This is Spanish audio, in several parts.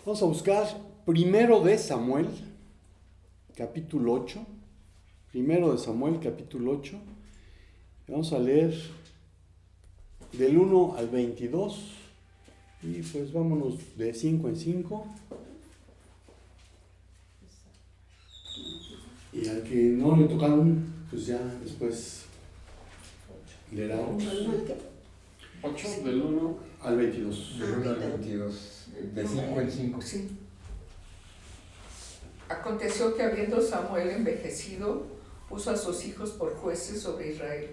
Vamos a buscar primero de Samuel, capítulo 8. Primero de Samuel, capítulo 8. Vamos a leer del 1 al 22. Y pues vámonos de 5 en 5. Y al que no le tocaron, pues ya después leeremos. 8 del 1 al 22. Del 1 al 22, de 5 en 5. Sí. Aconteció que habiendo Samuel envejecido, puso a sus hijos por jueces sobre Israel.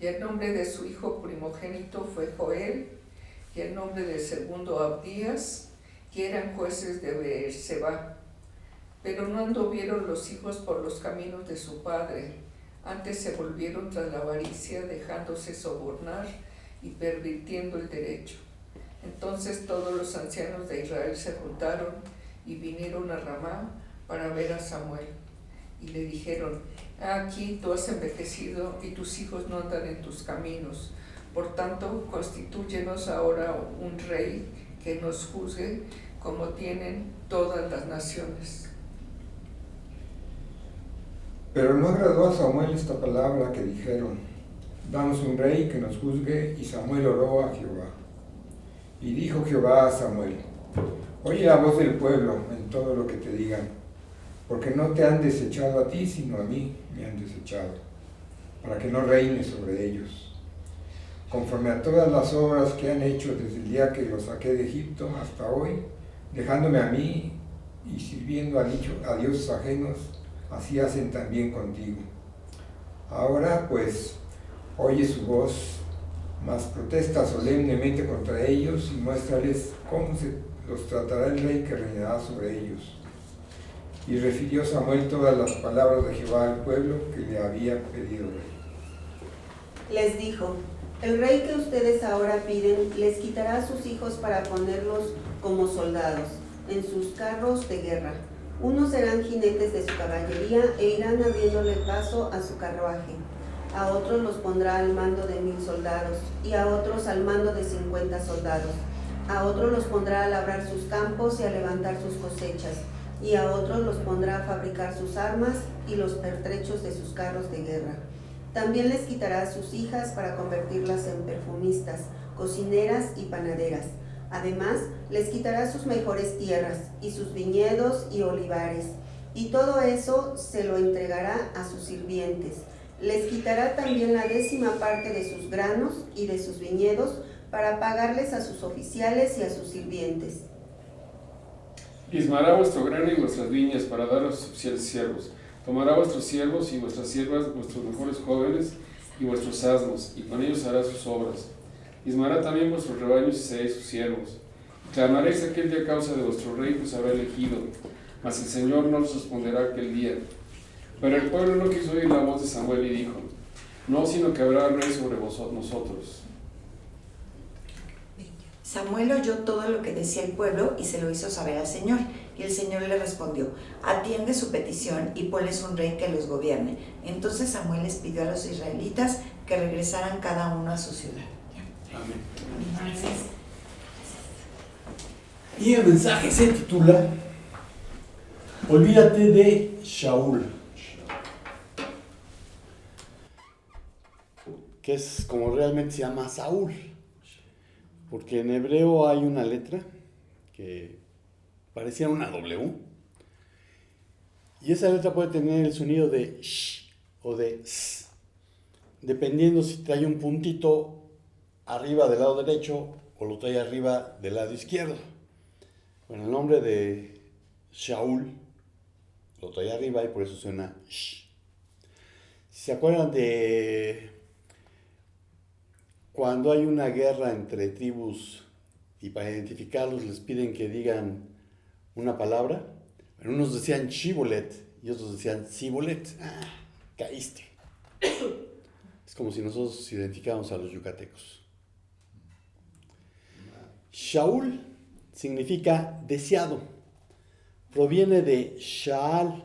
Y el nombre de su hijo primogénito fue Joel, y el nombre del segundo Abdías, y eran jueces de Beerseba. Pero no anduvieron los hijos por los caminos de su padre, antes se volvieron tras la avaricia, dejándose sobornar y pervirtiendo el derecho. Entonces todos los ancianos de Israel se juntaron y vinieron a Ramá para ver a Samuel. Y le dijeron: aquí tú has envejecido y tus hijos no andan en tus caminos. Por tanto, constitúyenos ahora un rey que nos juzgue como tienen todas las naciones. Pero no agradó a Samuel esta palabra que dijeron: danos un rey que nos juzgue. Y Samuel oró a Jehová. Y dijo Jehová a Samuel: oye la voz del pueblo en todo lo que te digan, porque no te han desechado a ti, sino a mí me han desechado, para que no reine sobre ellos, conforme a todas las obras que han hecho desde el día que los saqué de Egipto hasta hoy, dejándome a mí y sirviendo a dioses ajenos. Así hacen también contigo. Ahora pues, oye su voz, mas protesta solemnemente contra ellos y muéstrales cómo se los tratará el rey que reinará sobre ellos. Y refirió Samuel todas las palabras de Jehová al pueblo que le había pedido. Les dijo: el rey que ustedes ahora piden les quitará a sus hijos para ponerlos como soldados en sus carros de guerra. Unos serán jinetes de su caballería e irán abriéndole paso a su carruaje. A otros los pondrá al mando de 1000 soldados, y a otros al mando de 50 soldados. A otros los pondrá a labrar sus campos y a levantar sus cosechas, y a otros los pondrá a fabricar sus armas y los pertrechos de sus carros de guerra. También les quitará a sus hijas para convertirlas en perfumistas, cocineras y panaderas. Además, les quitará sus mejores tierras, y sus viñedos y olivares, y todo eso se lo entregará a sus sirvientes. Les quitará también la 10ª parte de sus granos y de sus viñedos, para pagarles a sus oficiales y a sus sirvientes. Diezmará vuestro grano y vuestras viñas para dar a sus oficiales siervos. Tomará vuestros siervos y vuestras siervas, vuestros mejores jóvenes y vuestros asnos, y con ellos hará sus obras. Diezmará también vuestros rebaños y seréis sus siervos. Clamaréis aquel día a causa de vuestro rey que os habrá elegido, mas el Señor no os responderá aquel día. Pero el pueblo no quiso oír la voz de Samuel y dijo: no, sino que habrá rey sobre nosotros. Samuel oyó todo lo que decía el pueblo y se lo hizo saber al Señor. Y el Señor le respondió: atiende su petición y ponles un rey que los gobierne. Entonces Samuel les pidió a los israelitas que regresaran cada uno a su ciudad. Amén. Y el mensaje se titula: olvídate de Shaul, que es como realmente se llama Saúl, porque en hebreo hay una letra que parecía una W, y esa letra puede tener el sonido de sh o de s, dependiendo si trae un puntito arriba del lado derecho o lo trae arriba del lado izquierdo. Bueno, el nombre de Shaul lo trae arriba y por eso suena sh. Si se acuerdan de cuando hay una guerra entre tribus y para identificarlos les piden que digan una palabra, bueno, unos decían Shibolet y otros decían Sibolet. Caíste. Es como si nosotros identificáramos a los yucatecos. Shaul significa deseado. Proviene de Shaal,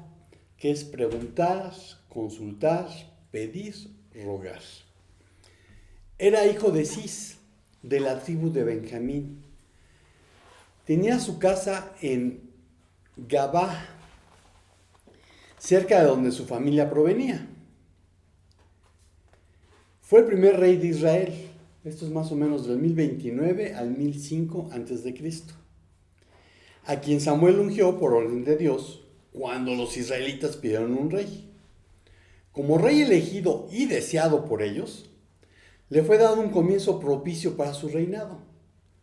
que es preguntar, consultar, pedir, rogar. Era hijo de Cis, de la tribu de Benjamín. tenía su casa en Gabá, cerca de donde su familia provenía. Fue el primer rey de Israel. Esto es más o menos del 1029 al 1005 a.C., a quien Samuel ungió por orden de Dios cuando los israelitas pidieron un rey. Como rey elegido y deseado por ellos, le fue dado un comienzo propicio para su reinado.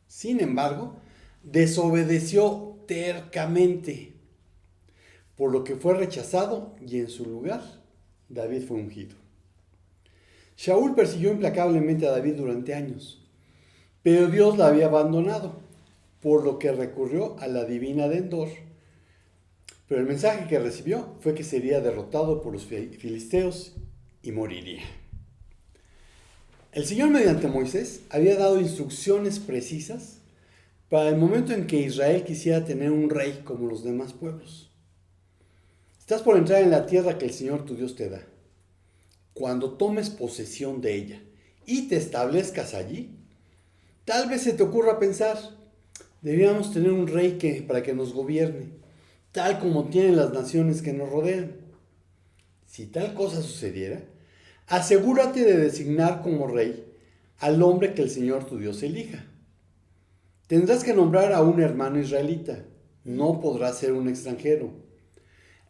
Sin embargo, desobedeció tercamente, por lo que fue rechazado y en su lugar David fue ungido. Saúl persiguió implacablemente a David durante años, pero Dios la había abandonado, por lo que recurrió a la divina de Endor. Pero el mensaje que recibió fue que sería derrotado por los filisteos y moriría. El Señor, mediante Moisés, había dado instrucciones precisas para el momento en que Israel quisiera tener un rey como los demás pueblos. Estás por entrar en la tierra que el Señor tu Dios te da. Cuando tomes posesión de ella y te establezcas allí, tal vez se te ocurra pensar, deberíamos tener un rey para que nos gobierne, tal como tienen las naciones que nos rodean. Si tal cosa sucediera, asegúrate de designar como rey al hombre que el Señor tu Dios elija. Tendrás que nombrar a un hermano israelita, no podrá ser un extranjero.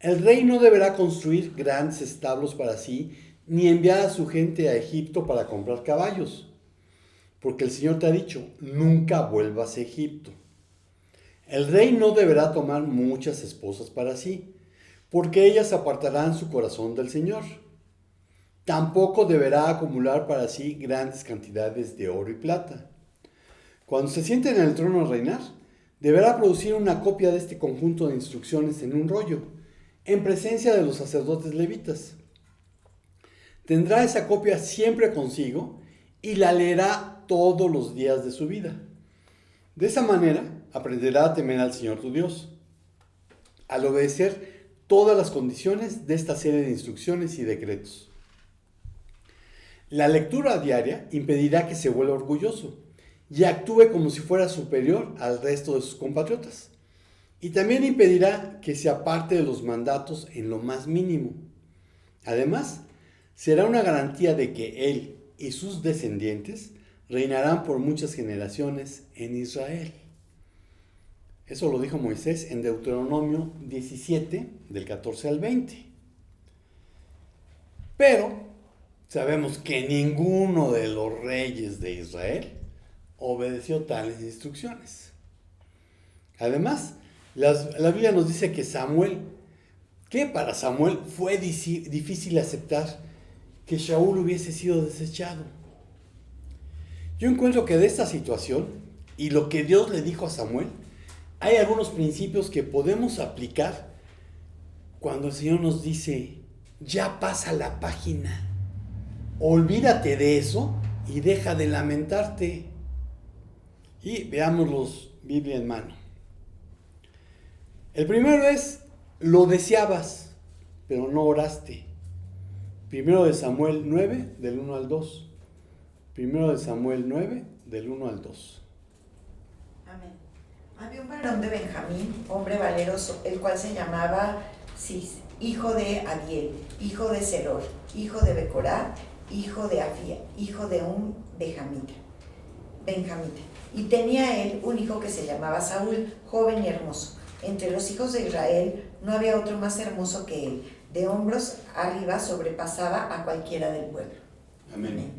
El rey no deberá construir grandes establos para sí, ni enviar a su gente a Egipto para comprar caballos, porque el Señor te ha dicho, nunca vuelvas a Egipto. El rey no deberá tomar muchas esposas para sí, porque ellas apartarán su corazón del Señor. Tampoco deberá acumular para sí grandes cantidades de oro y plata. Cuando se siente en el trono a reinar, deberá producir una copia de este conjunto de instrucciones en un rollo, en presencia de los sacerdotes levitas. Tendrá esa copia siempre consigo y la leerá todos los días de su vida. De esa manera, aprenderá a temer al Señor tu Dios, al obedecer todas las condiciones de esta serie de instrucciones y decretos. La lectura diaria impedirá que se vuelva orgulloso y actúe como si fuera superior al resto de sus compatriotas. Y también impedirá que se aparte de los mandatos en lo más mínimo. Además, será una garantía de que él y sus descendientes reinarán por muchas generaciones en Israel. Eso lo dijo Moisés en Deuteronomio 17, del 14 al 20. Pero sabemos que ninguno de los reyes de Israel obedeció tales instrucciones. Además, la Biblia nos dice que para Samuel fue difícil aceptar que Saúl hubiese sido desechado. Yo encuentro que de esta situación y lo que Dios le dijo a Samuel, hay algunos principios que podemos aplicar cuando el Señor nos dice, ya pasa la página, olvídate de eso y deja de lamentarte. Y veámoslos Biblia en mano. El primero es, lo deseabas, pero no oraste. Primero de Samuel 9, del 1 al 2. Primero de Samuel 9, del 1 al 2. Amén. Había un varón de Benjamín, hombre valeroso, el cual se llamaba Cis, hijo de Adiel, hijo de Seror, hijo de Becorá, hijo de Afía, hijo de un benjamita. Y tenía él un hijo que se llamaba Saúl, joven y hermoso. Entre los hijos de Israel no había otro más hermoso que él. De hombros arriba sobrepasaba a cualquiera del pueblo. Amén.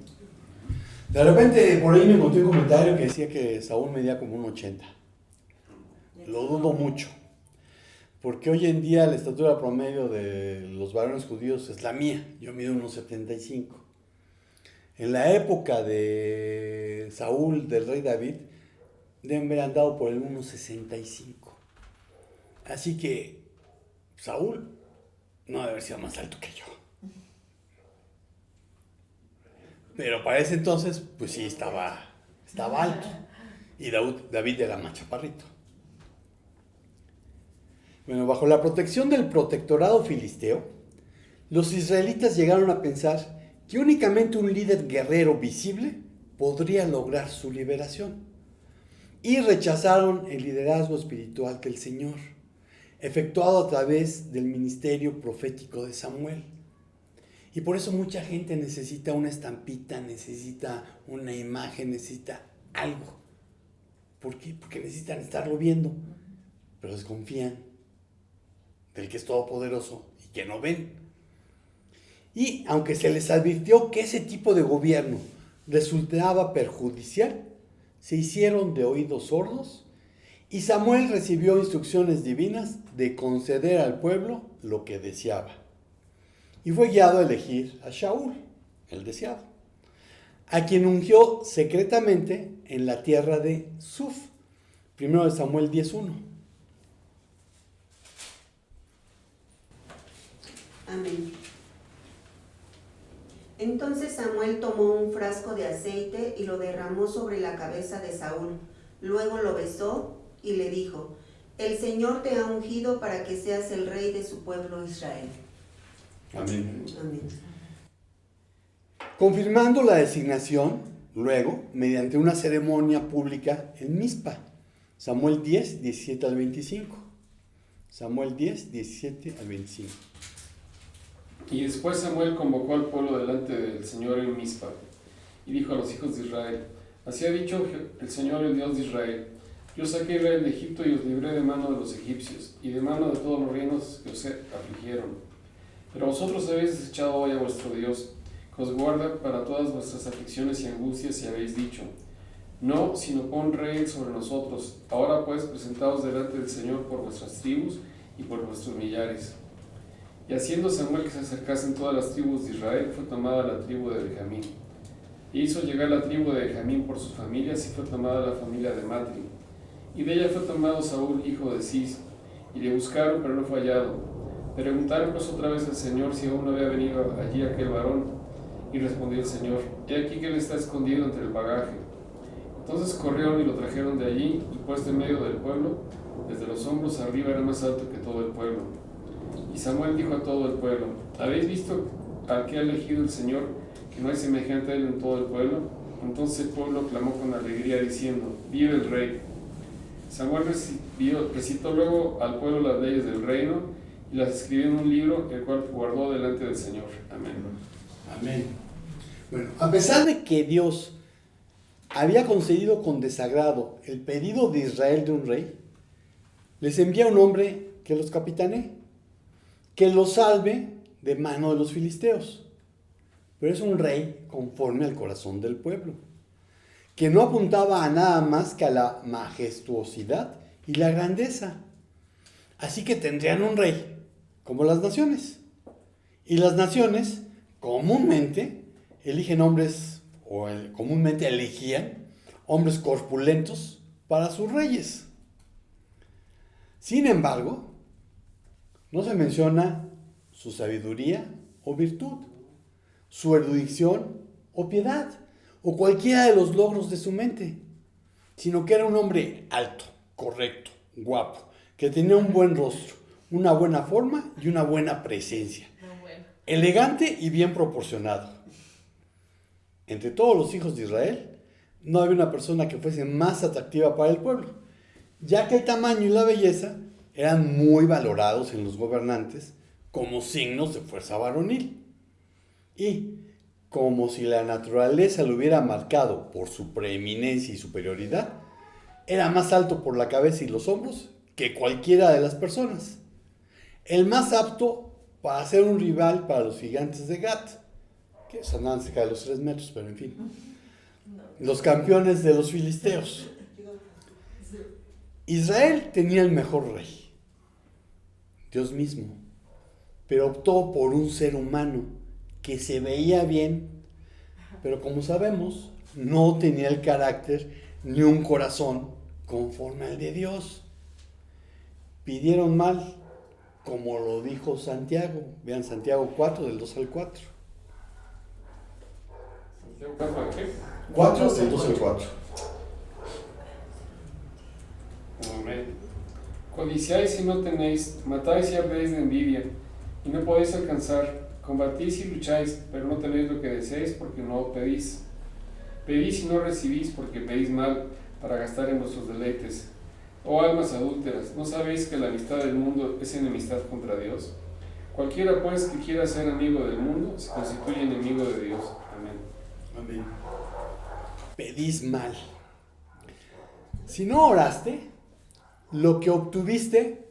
De repente por ahí me encontré un comentario que decía que Saúl medía como un 80. Lo dudo mucho, porque hoy en día la estatura promedio de los varones judíos es la mía. Yo mido unos 75. En la época de Saúl, del rey David, deben haber andado por el 1,65. Así que Saúl no debe haber sido más alto que yo. Pero para ese entonces, pues sí, estaba alto. Y David era más chaparrito. Bueno, bajo la protección del protectorado filisteo, los israelitas llegaron a pensar que únicamente un líder guerrero visible podría lograr su liberación. y rechazaron el liderazgo espiritual del Señor, efectuado a través del ministerio profético de Samuel. Y por eso mucha gente necesita una estampita, necesita una imagen, necesita algo. ¿Por qué? Porque necesitan estarlo viendo, pero desconfían del que es todopoderoso y que no ven. Y aunque se les advirtió que ese tipo de gobierno resultaba perjudicial, se hicieron de oídos sordos y Samuel recibió instrucciones divinas de conceder al pueblo lo que deseaba. Y fue guiado a elegir a Shaul, el deseado, a quien ungió secretamente en la tierra de Suf. 1 Samuel 10:1. Amén. Entonces Samuel tomó un frasco de aceite y lo derramó sobre la cabeza de Saúl. Luego lo besó y le dijo: El Señor te ha ungido para que seas el rey de su pueblo Israel. Amén. Amén. Confirmando la designación, luego, mediante una ceremonia pública en Mizpa. Samuel 10, 17 al 25. Samuel 10, 17 al 25. Y después Samuel convocó al pueblo delante del Señor en Mizpa, y dijo a los hijos de Israel: Así ha dicho el Señor, el Dios de Israel: Yo saqué a Israel de Egipto y os libré de mano de los egipcios, y de mano de todos los reinos que os afligieron. Pero vosotros habéis desechado hoy a vuestro Dios, que os guarda para todas vuestras aflicciones y angustias, y habéis dicho: No, sino pon rey sobre nosotros. Ahora pues, presentaos delante del Señor por vuestras tribus y por vuestros millares. Y haciendo Samuel que se acercasen todas las tribus de Israel, fue tomada la tribu de Benjamín. E hizo llegar la tribu de Benjamín por sus familias, y fue tomada la familia de Matri. Y de ella fue tomado Saúl, hijo de Cis, y le buscaron, pero no fue hallado. Preguntaron pues otra vez al Señor si aún no había venido allí aquel varón. Y respondió el Señor: He aquí que él está escondido entre el bagaje. Entonces corrieron y lo trajeron de allí, y puesto en medio del pueblo, desde los hombros arriba era más alto que todo el pueblo. Y Samuel dijo a todo el pueblo: ¿Habéis visto al que ha elegido el Señor, que no hay semejante a él en todo el pueblo? Entonces el pueblo clamó con alegría, diciendo: ¡Vive el rey! Samuel recitó luego al pueblo las leyes del reino, y las escribió en un libro, el cual guardó delante del Señor. Amén. Amén. Bueno, a pesar de que Dios había concedido con desagrado el pedido de Israel de un rey, les envía un hombre que los capitanee, que los salve de mano de los filisteos. Pero es un rey conforme al corazón del pueblo, que no apuntaba a nada más que a la majestuosidad y la grandeza. Así que tendrían un rey como las naciones. Y las naciones comúnmente eligen hombres, comúnmente elegían hombres corpulentos para sus reyes. Sin embargo, no se menciona su sabiduría o virtud, su erudición o piedad, o cualquiera de los logros de su mente, sino que era un hombre alto, correcto, guapo, que tenía un buen rostro, una buena forma y una buena presencia, elegante y bien proporcionado. Entre todos los hijos de Israel, no había una persona que fuese más atractiva para el pueblo, ya que el tamaño y la belleza eran muy valorados en los gobernantes como signos de fuerza varonil. Y, como si la naturaleza lo hubiera marcado por su preeminencia y superioridad, era más alto por la cabeza y los hombros que cualquiera de las personas. El más apto para ser un rival para los gigantes de Gat, que andaban cerca de los 3 metros, pero en fin. Los campeones de los filisteos. Israel tenía el mejor rey, Dios mismo, pero optó por un ser humano que se veía bien, pero como sabemos, no tenía el carácter ni un corazón conforme al de Dios. Pidieron mal, como lo dijo Santiago. Vean Santiago 4, del 2 al 4. ¿Santiago 4 de qué? 4, del 2 al 4. Amén. Codiciáis y no tenéis, matáis y ardéis de envidia, y no podéis alcanzar. Combatís y lucháis, pero no tenéis lo que deseáis, porque no pedís. Pedís y no recibís, porque pedís mal, para gastar en vuestros deleites. Oh almas adúlteras, ¿no sabéis que la amistad del mundo es enemistad contra Dios? Cualquiera pues que quiera ser amigo del mundo se constituye enemigo de Dios. Amén. Amén. Pedís mal. Si no oraste, lo que obtuviste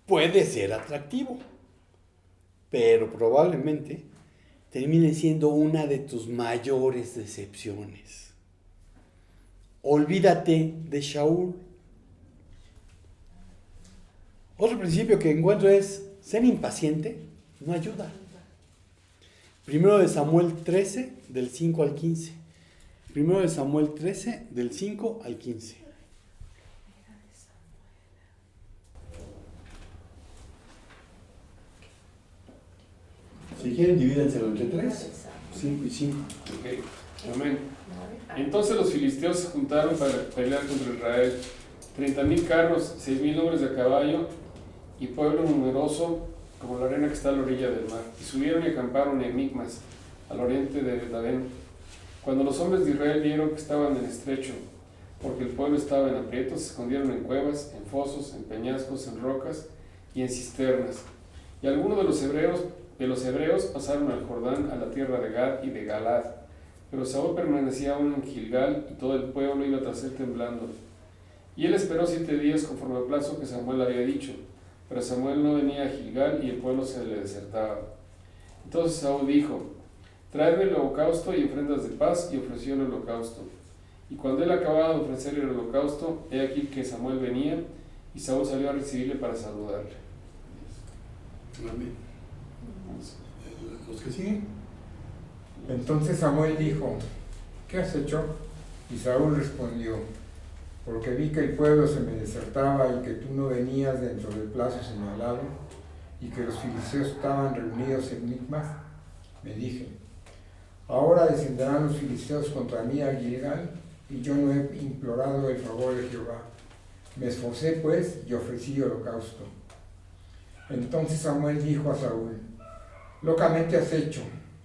puede ser atractivo, pero probablemente termine siendo una de tus mayores decepciones. Olvídate de Shaul. Otro principio que encuentro es: ser impaciente no ayuda. Primero de Samuel 13, del 5 al 15. Primero de Samuel 13, del 5 al 15. Si quieren, divídenselo entre 3, 5 y 5. Ok. Amén. Entonces los filisteos se juntaron para pelear contra Israel. 30,000 carros, 6,000 hombres de caballo y pueblo numeroso como la arena que está a la orilla del mar. Y subieron y acamparon en Micmas, al oriente de Bet-Aven. Cuando los hombres de Israel vieron que estaban en estrecho, porque el pueblo estaba en aprietos, se escondieron en cuevas, en fosos, en peñascos, en rocas y en cisternas. Y algunos de los hebreos pasaron al Jordán, a la tierra de Gad y de Galad. Pero Saúl permanecía aún en Gilgal y todo el pueblo iba tras él temblando. Y él esperó 7 días conforme al plazo que Samuel había dicho. Pero Samuel no venía a Gilgal y el pueblo se le desertaba. Entonces Saúl dijo: traedme el holocausto y ofrendas de paz, y ofreció el holocausto. Y cuando él acababa de ofrecer el holocausto, he aquí que Samuel venía, y Saúl salió a recibirle para saludarle. Amén. ¿Los que siguen? Entonces Samuel dijo: ¿qué has hecho? Y Saúl respondió: porque vi que el pueblo se me desertaba y que tú no venías dentro del plazo señalado, y que los filisteos estaban reunidos en Micmas. Me dije: ahora descenderán los filisteos contra mí a Gilgal, y yo no he implorado el favor de Jehová. Me esforcé pues y ofrecí holocausto. Entonces Samuel dijo a Saúl: locamente has hecho,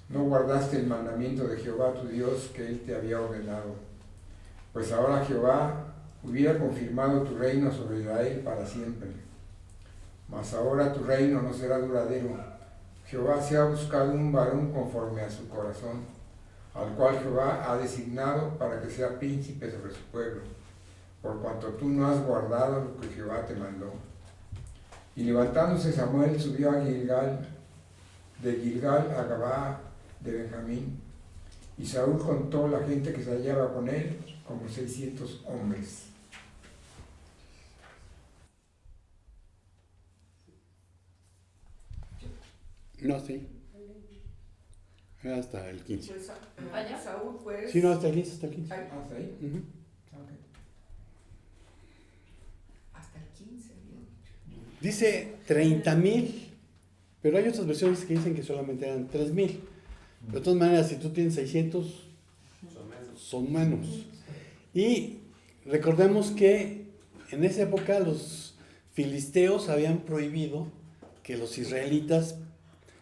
no guardaste el mandamiento de Jehová tu Dios que él te había ordenado. Pues ahora Jehová hubiera confirmado tu reino sobre Israel para siempre. Mas ahora tu reino no será duradero. Jehová se ha buscado un varón conforme a su corazón, al cual Jehová ha designado para que sea príncipe sobre su pueblo, por cuanto tú no has guardado lo que Jehová te mandó. Y levantándose Samuel subió a Gilgal, de Gilgal a Gabaa de Benjamín, y Saúl contó la gente que se hallaba con él, como 600 hombres. No, sí. Hasta el 15. Pues, Saúl, pues. Sí, no, hasta el 15, hasta el 15. Ay, ¿Hasta ahí? Ujú. Ok. hasta el 15, bien. Dice 30,000, pero hay otras versiones que dicen que solamente eran 3,000. De todas maneras, si tú tienes 600, son menos. Y recordemos que en esa época los filisteos habían prohibido que los israelitas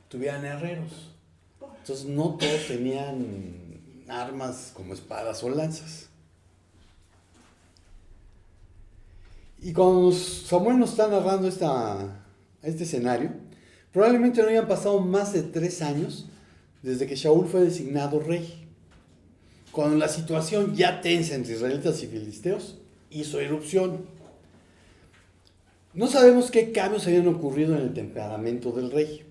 tuvieran herreros. Entonces no todos tenían armas como espadas o lanzas. Y cuando Samuel nos está narrando este escenario, probablemente no hayan pasado más de 3 años desde que Saúl fue designado rey. Cuando la situación ya tensa entre israelitas y filisteos hizo erupción. No sabemos qué cambios habían ocurrido en el temperamento del rey.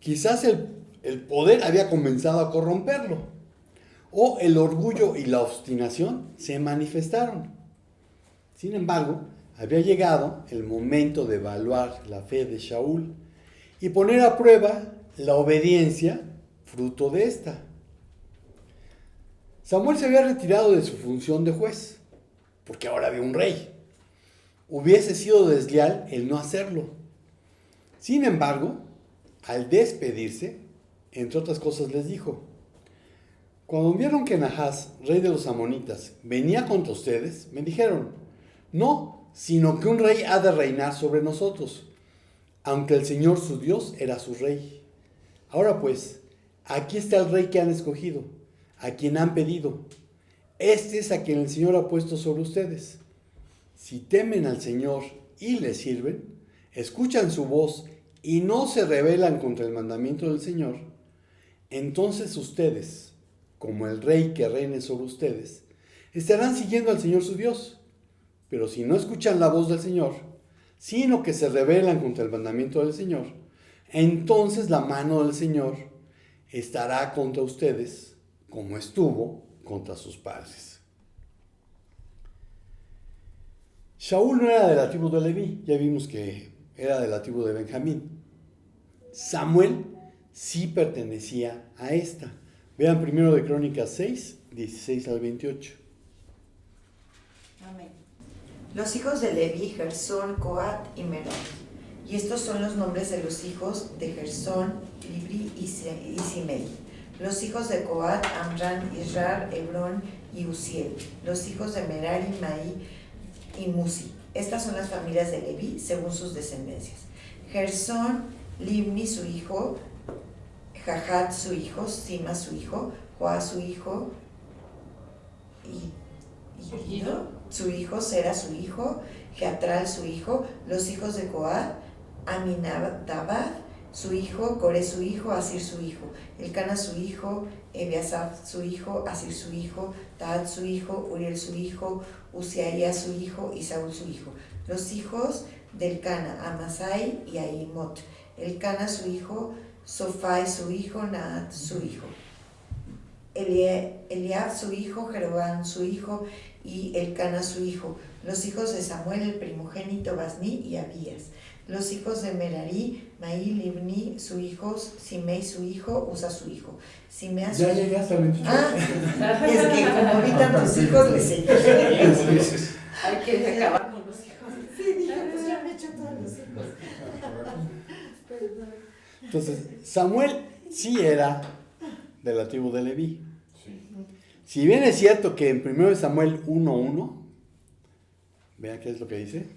Quizás el poder había comenzado a corromperlo, o el orgullo y la obstinación se manifestaron. Sin embargo, había llegado el momento de evaluar la fe de Saúl y poner a prueba la obediencia fruto de esta. Samuel se había retirado de su función de juez, porque ahora había un rey. Hubiese sido desleal el no hacerlo. Sin embargo, al despedirse, entre otras cosas les dijo: cuando vieron que Nahas, rey de los amonitas, venía contra ustedes, me dijeron: no, sino que un rey ha de reinar sobre nosotros, aunque el Señor su Dios era su rey. Ahora pues, aquí está el rey que han escogido, a quien han pedido. Este es a quien el Señor ha puesto sobre ustedes. Si temen al Señor y le sirven, escuchan su voz y no se rebelan contra el mandamiento del Señor, entonces ustedes, como el rey que reine sobre ustedes, estarán siguiendo al Señor su Dios. Pero si no escuchan la voz del Señor, sino que se rebelan contra el mandamiento del Señor, entonces la mano del Señor estará contra ustedes como estuvo contra sus padres. Saúl no era de la tribu de Leví, ya vimos que era de la tribu de Benjamín. Samuel sí pertenecía a esta. Vean primero de Crónicas 6, 16 al 28. Amén. Los hijos de Leví, Gersón, Coat y Merari. Y estos son los nombres de los hijos de Gersón, Libri y Simei. Los hijos de Coat, Amram, Israr, Hebrón y Uziel. Los hijos de Merari, Maí y Musi. Estas son las familias de Leví según sus descendencias. Gersón, Libni su hijo, Jahat su hijo, Sima su hijo, Joa su hijo, y Guido su hijo, Sera su hijo, Geatral su hijo. Los hijos de Coat, Aminadab su hijo, Coré su hijo, Asir su hijo, Elcana su hijo, Ebiasaf su hijo, Asir su hijo, Taat su hijo, Uriel su hijo, Uziaía su hijo y Saúl su hijo. Los hijos de Elcana, Amasai y Ahimot. Elcana su hijo, Sofai su hijo, Naat su hijo. Eliab su hijo, Jeroboam su hijo y Elcana su hijo. Los hijos de Samuel el primogénito, Basni y Abías. Los hijos de Merari, Maí, Libni su hijo, Simei su hijo, Usa su hijo. Simea su Ya hijo. llegaste al 28. Es que como vi tantos hijos, les seguí. Hay que acabar con los hijos. Sí, dije, pues ya me he hecho todos los hijos. Entonces, Samuel sí era de la tribu de Leví. Si bien es cierto que en 1 Samuel 1:1, vean qué es lo que dice.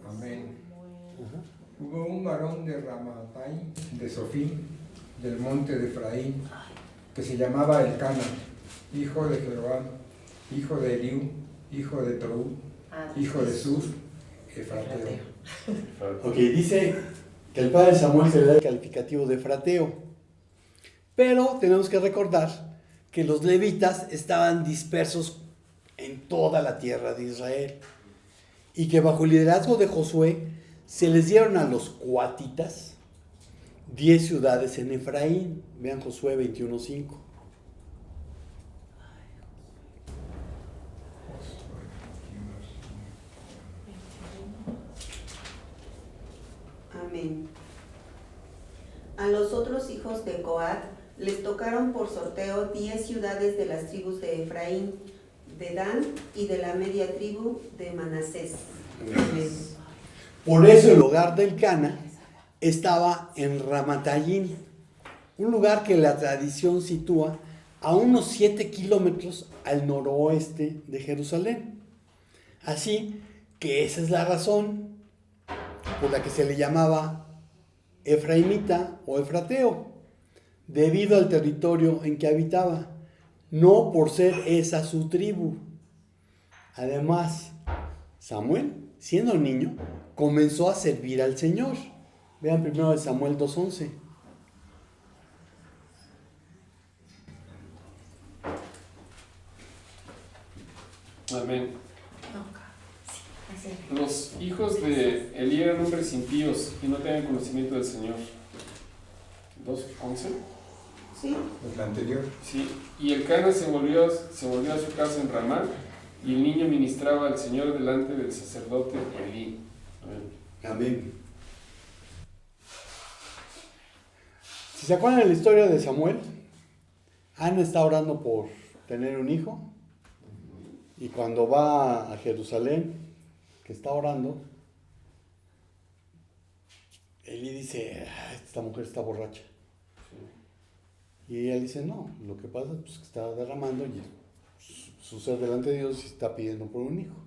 Amén. Hubo un varón de Ramatai, de Sofí, del monte de Efraín, que se llamaba Elcana, hijo de Jeroboam, hijo de Eliú, hijo de Toú, hijo de Sur, Efrateo. Ok, dice que el padre Samuel se le da el calificativo de frateo. Pero tenemos que recordar que los levitas estaban dispersos en toda la tierra de Israel. Y que bajo el liderazgo de Josué se les dieron a los coatitas 10 ciudades en Efraín. Vean Josué 21:5. Amén. A los otros hijos de Coat les tocaron por sorteo 10 ciudades de las tribus de Efraín, de Dan y de la media tribu de Manasés. Amén. Por eso el hogar del Cana estaba en Ramatayim, un lugar que la tradición sitúa a unos 7 kilómetros al noroeste de Jerusalén. Así que esa es la razón por la que se le llamaba Efraimita o Efrateo, debido al territorio en que habitaba, no por ser esa su tribu. Además, Samuel, siendo niño, comenzó a servir al Señor. Vean primero de Samuel 2:11. Amén. Los hijos de Elí eran hombres impíos y no tenían conocimiento del Señor. 2:11. ¿Sí? El anterior. Sí. Y Elcana se volvió a su casa en Ramá, y el niño ministraba al Señor delante del sacerdote Elí. Amén. Amén. Si se acuerdan de la historia de Samuel, Ana está orando por tener un hijo, y cuando va a Jerusalén, que está orando, Elí dice, esta mujer está borracha. Y ella dice, no, lo que pasa es que está derramando y su ser delante de Dios y está pidiendo por un hijo.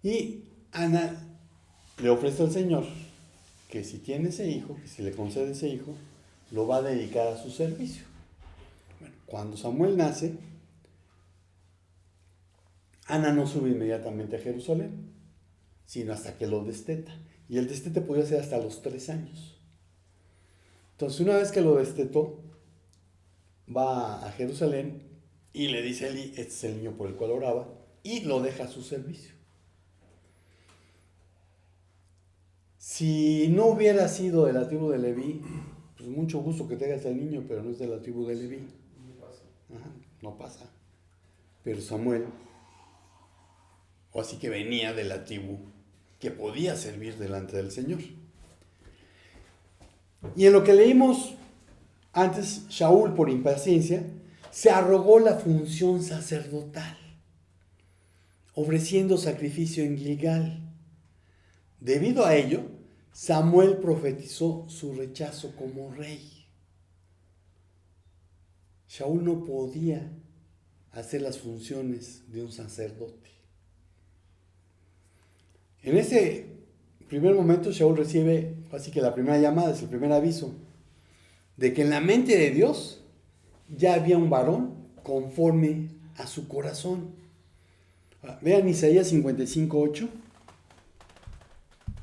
Y Ana le ofrece al Señor que si tiene ese hijo, que si le concede ese hijo, lo va a dedicar a su servicio. cuando Samuel nace, Ana no sube inmediatamente a Jerusalén, sino hasta que lo desteta. Y el destete podía ser hasta los 3 años. Entonces, una vez que lo destetó, va a Jerusalén y le dice a Eli, este es el niño por el cual oraba, y lo deja a su servicio. Si no hubiera sido de la tribu de Leví, pues mucho gusto que tengas al niño, pero no es de la tribu de Leví. Ajá, no pasa. Pero Samuel, o así que venía de la tribu que podía servir delante del Señor. Y en lo que leímos antes, Shaul, por impaciencia, se arrogó la función sacerdotal, ofreciendo sacrificio en Gilgal. Debido a ello, Samuel profetizó su rechazo como rey. Shaul no podía hacer las funciones de un sacerdote. En ese primer momento, Shaul recibe, así que la primera llamada es el primer aviso, de que en la mente de Dios ya había un varón conforme a su corazón. Vean Isaías 55:8.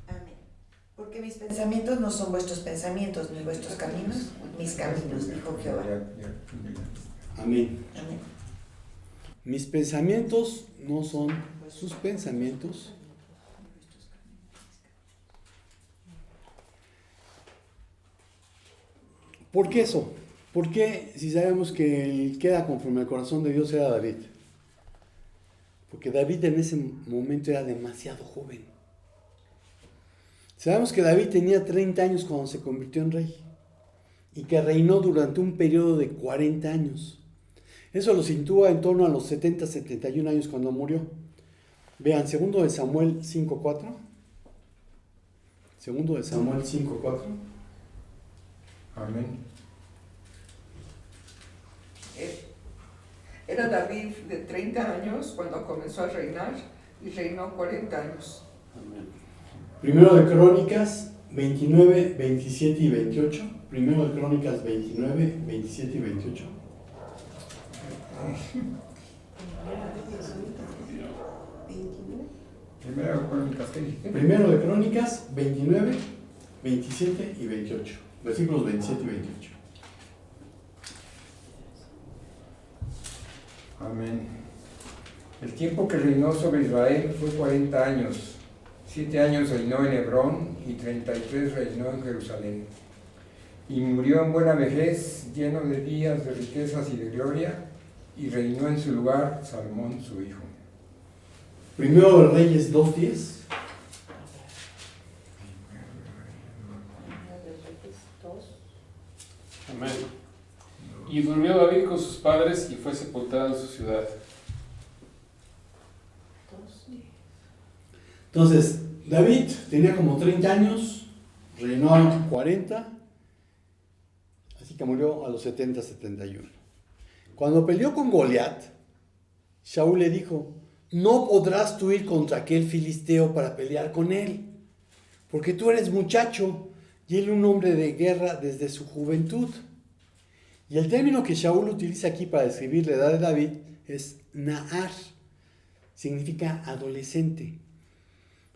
Amén. Porque mis pensamientos no son vuestros pensamientos, ni vuestros caminos, mis caminos, dijo Jehová. Amén. Amén. Mis pensamientos no son sus pensamientos. ¿Por qué eso? ¿Por qué si sabemos que el que queda conforme al corazón de Dios era David? Porque David en ese momento era demasiado joven. Sabemos que David tenía 30 años cuando se convirtió en rey y que reinó durante un periodo de 40 años. Eso lo sitúa en torno a los 70, 71 años cuando murió. Vean, 2 de Samuel 5:4. 2 de Samuel 5:4. Amén. Era David de 30 años cuando comenzó a reinar y reinó 40 años. Primero de Crónicas 29, 27 y 28. Primero de Crónicas 29, 27 y 28. Primero Crónicas, ¿qué dijiste? Primero de Crónicas 29, 27 y 28. Versículos 27 y 28. Amén. El tiempo que reinó sobre Israel fue 40 años. 7 años reinó en Hebrón y 33 reinó en Jerusalén. Y murió en buena vejez, lleno de días, de riquezas y de gloria, y reinó en su lugar Salomón su hijo. Primero de Reyes 2:10. Amén. Y durmió David con sus padres y fue sepultado en su ciudad. Entonces, David tenía como 30 años, reinó 40, así que murió a los 70, 71. Cuando peleó con Goliat, Shaul le dijo, no podrás tú ir contra aquel filisteo para pelear con él, porque tú eres muchacho y él un hombre de guerra desde su juventud. Y el término que Shaul utiliza aquí para describir la edad de David es Nahar, significa adolescente.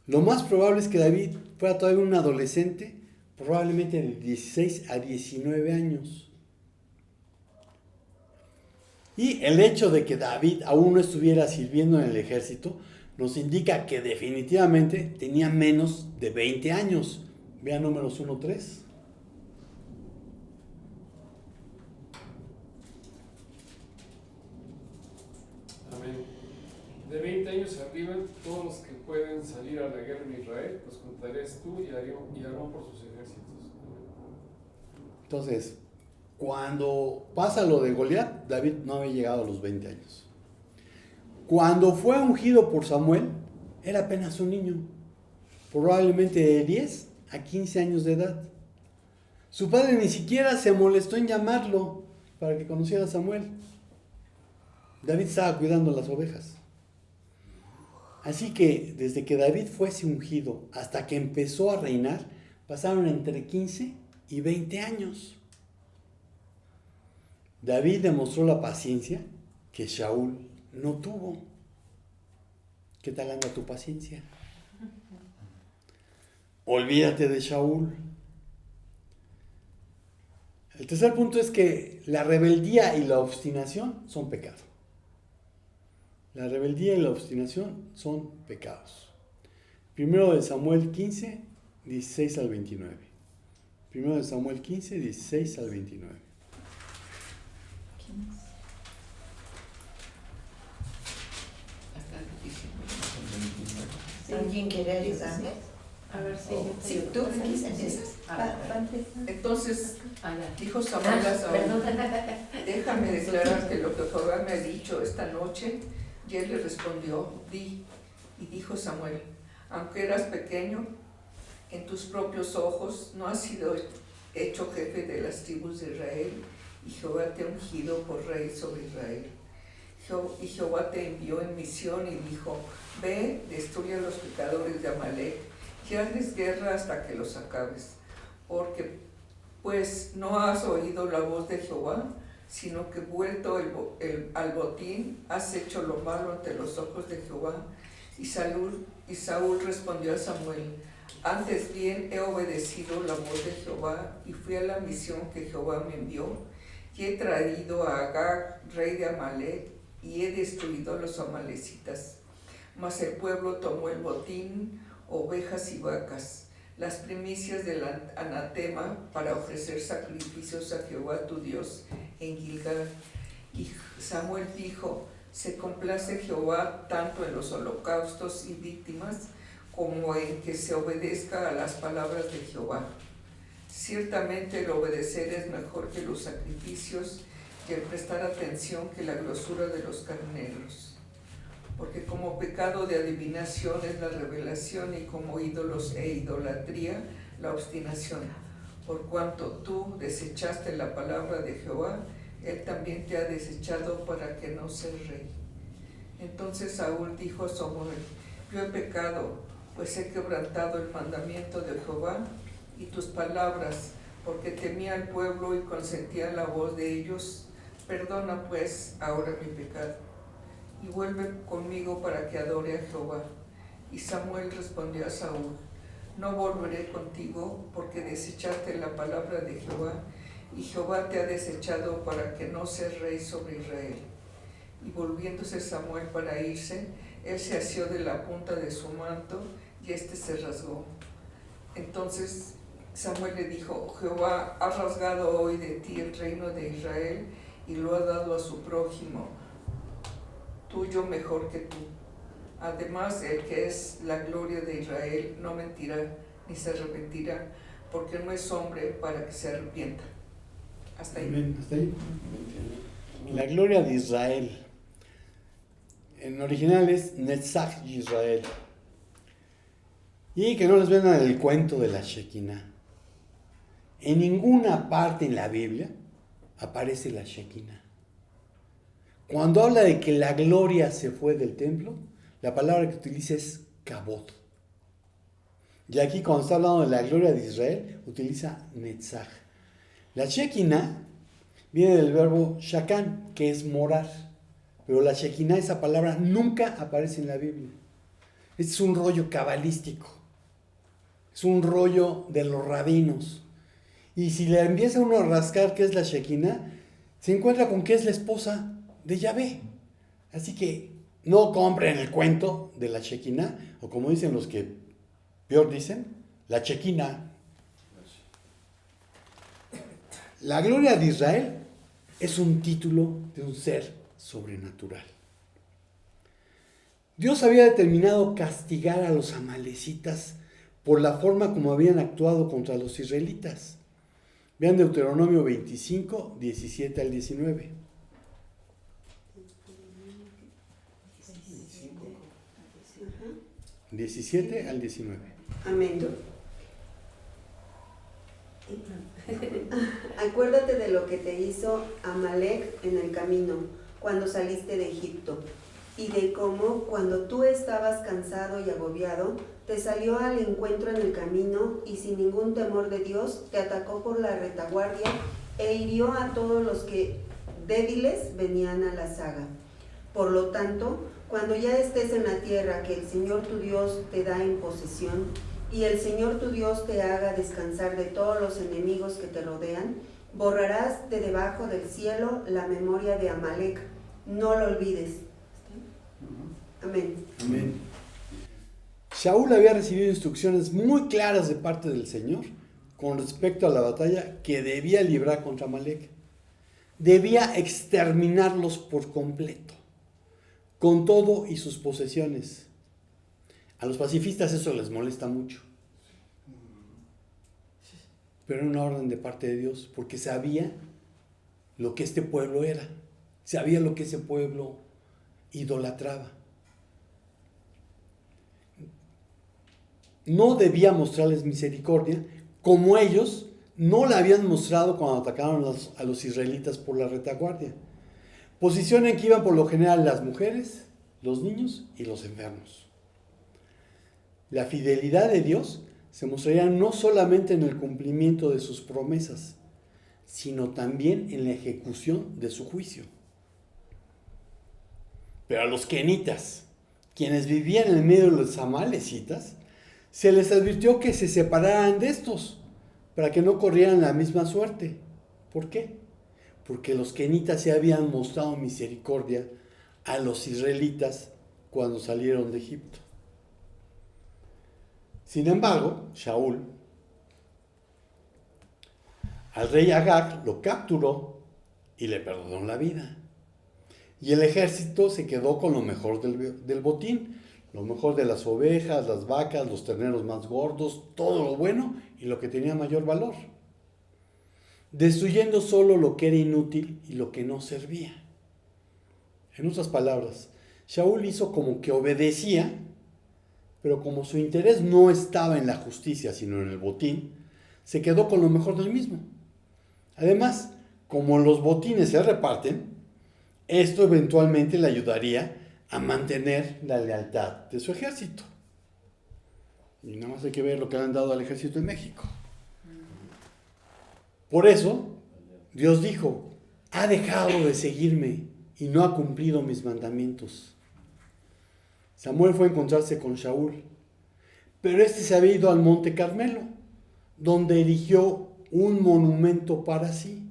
Lo más probable es que David fuera todavía un adolescente, probablemente de 16 a 19 años. Y el hecho de que David aún no estuviera sirviendo en el ejército nos indica que definitivamente tenía menos de 20 años. Vean Números 1:3. Amén. De 20 años arriba, todos los que pueden salir a la guerra en Israel, los contaréis tú y Aarón por sus ejércitos. Entonces, cuando pasa lo de Goliat, David no había llegado a los 20 años. Cuando fue ungido por Samuel, era apenas un niño, probablemente de 10 a 15 años de edad. Su padre ni siquiera se molestó en llamarlo para que conociera a Samuel. David estaba cuidando las ovejas. Así que desde que David fuese ungido hasta que empezó a reinar, pasaron entre 15 y 20 años. David demostró la paciencia que Saúl no tuvo. ¿Qué tal anda tu paciencia? Olvídate de Saúl. El tercer punto es que la rebeldía y la obstinación son pecados. La rebeldía y la obstinación son pecados. Primero de Samuel 15, 16 al 29. Primero de Samuel 15, 16 al 29. ¿Alguien quiere ayudarme? A ver si Sí, tú empiezas. Entonces dijo Samuel a Saúl: déjame declarar que lo que Jehová me ha dicho esta noche. Y él le respondió: di. Y dijo Samuel: aunque eras pequeño en tus propios ojos, no has sido hecho jefe de las tribus de Israel, y Jehová te ha ungido por rey sobre Israel. Y Jehová te envió en misión y dijo: ve, destruye a los pecadores de Amalek y hazles guerra hasta que los acabes. Porque pues no has oído la voz de Jehová, sino que vuelto al botín has hecho lo malo ante los ojos de Jehová. Y Saúl respondió a Samuel: antes bien he obedecido la voz de Jehová y fui a la misión que Jehová me envió, y he traído a Agag, rey de Amalek, y he destruido a los amalecitas. Mas el pueblo tomó el botín, ovejas y vacas, las primicias del anatema, para ofrecer sacrificios a Jehová tu Dios en Gilgal. Y Samuel dijo: se complace Jehová tanto en los holocaustos y víctimas como en que se obedezca a las palabras de Jehová. Ciertamente el obedecer es mejor que los sacrificios, y el prestar atención que la grosura de los carneros. Porque como pecado de adivinación es la revelación, y como ídolos e idolatría la obstinación. Por cuanto tú desechaste la palabra de Jehová, él también te ha desechado para que no seas rey. Entonces Saúl dijo a Samuel: yo he pecado, pues he quebrantado el mandamiento de Jehová y tus palabras, porque temía al pueblo y consentía la voz de ellos. Perdona pues ahora mi pecado, y vuelve conmigo para que adore a Jehová. Y Samuel respondió a Saúl: no volveré contigo, porque desechaste la palabra de Jehová, y Jehová te ha desechado para que no seas rey sobre Israel. Y volviéndose Samuel para irse, él se asió de la punta de su manto, y éste se rasgó. Entonces Samuel le dijo: Jehová ha rasgado hoy de ti el reino de Israel, y lo ha dado a su prójimo, tuyo mejor que tú. Además, el que es la gloria de Israel no mentirá ni se arrepentirá, porque no es hombre para que se arrepienta. Hasta ahí. Amén. Hasta ahí. La gloria de Israel. En original es Netzach Israel. Y que no les vendan el cuento de la Shekinah. En ninguna parte en la Biblia aparece la Shekinah. Cuando habla de que la gloria se fue del templo, la palabra que utiliza es kabod. Y aquí cuando está hablando de la gloria de Israel, utiliza Netzach. La Shekinah viene del verbo shakan, que es morar. Pero la Shekinah, esa palabra, nunca aparece en la Biblia. Este es un rollo cabalístico. Es un rollo de los rabinos. Y si le empieza uno a rascar qué es la Shekinah, se encuentra con que es la esposa de Yahvé. Así que no compren el cuento de la Shekinah, o como dicen los que peor dicen, la Shekinah. La gloria de Israel es un título de un ser sobrenatural. Dios había determinado castigar a los amalecitas por la forma como habían actuado contra los israelitas. Vean Deuteronomio 25, 17 al 19. 17 al 19. Amén. Acuérdate de lo que te hizo Amalek en el camino, cuando saliste de Egipto, y de cómo, cuando tú estabas cansado y agobiado, te salió al encuentro en el camino, y sin ningún temor de Dios, te atacó por la retaguardia, e hirió a todos los que débiles venían a la saga. Por lo tanto, cuando ya estés en la tierra que el Señor tu Dios te da en posesión, y el Señor tu Dios te haga descansar de todos los enemigos que te rodean, borrarás de debajo del cielo la memoria de Amalek. No lo olvides. Amén. Amén. Saúl había recibido instrucciones muy claras de parte del Señor con respecto a la batalla que debía librar contra Amalek. Debía exterminarlos por completo, con todo y sus posesiones. A los pacifistas eso les molesta mucho. Pero era una orden de parte de Dios, porque sabía lo que este pueblo era. Sabía lo que ese pueblo idolatraba. No debía mostrarles misericordia, como ellos no la habían mostrado cuando atacaron a los israelitas por la retaguardia. Posición en que iban por lo general las mujeres, los niños y los enfermos. La fidelidad de Dios se mostraría no solamente en el cumplimiento de sus promesas, sino también en la ejecución de su juicio. Pero a los kenitas, quienes vivían en medio de los amalecitas, se les advirtió que se separaran de estos, para que no corrieran la misma suerte. ¿Por qué? Porque los kenitas se habían mostrado misericordia a los israelitas cuando salieron de Egipto. Sin embargo, Saúl, al rey Agag, lo capturó y le perdonó la vida. Y el ejército se quedó con lo mejor del botín, lo mejor de las ovejas, las vacas, los terneros más gordos, todo lo bueno y lo que tenía mayor valor, destruyendo solo lo que era inútil y lo que no servía. En otras palabras, Saúl hizo como que obedecía, pero como su interés no estaba en la justicia, sino en el botín, se quedó con lo mejor del mismo. Además, como los botines se reparten, esto eventualmente le ayudaría a mantener la lealtad de su ejército. Y nada más hay que ver lo que le han dado al ejército de México. Por eso, Dios dijo, ha dejado de seguirme y no ha cumplido mis mandamientos. Samuel fue a encontrarse con Saúl, pero este se había ido al monte Carmelo, donde erigió un monumento para sí.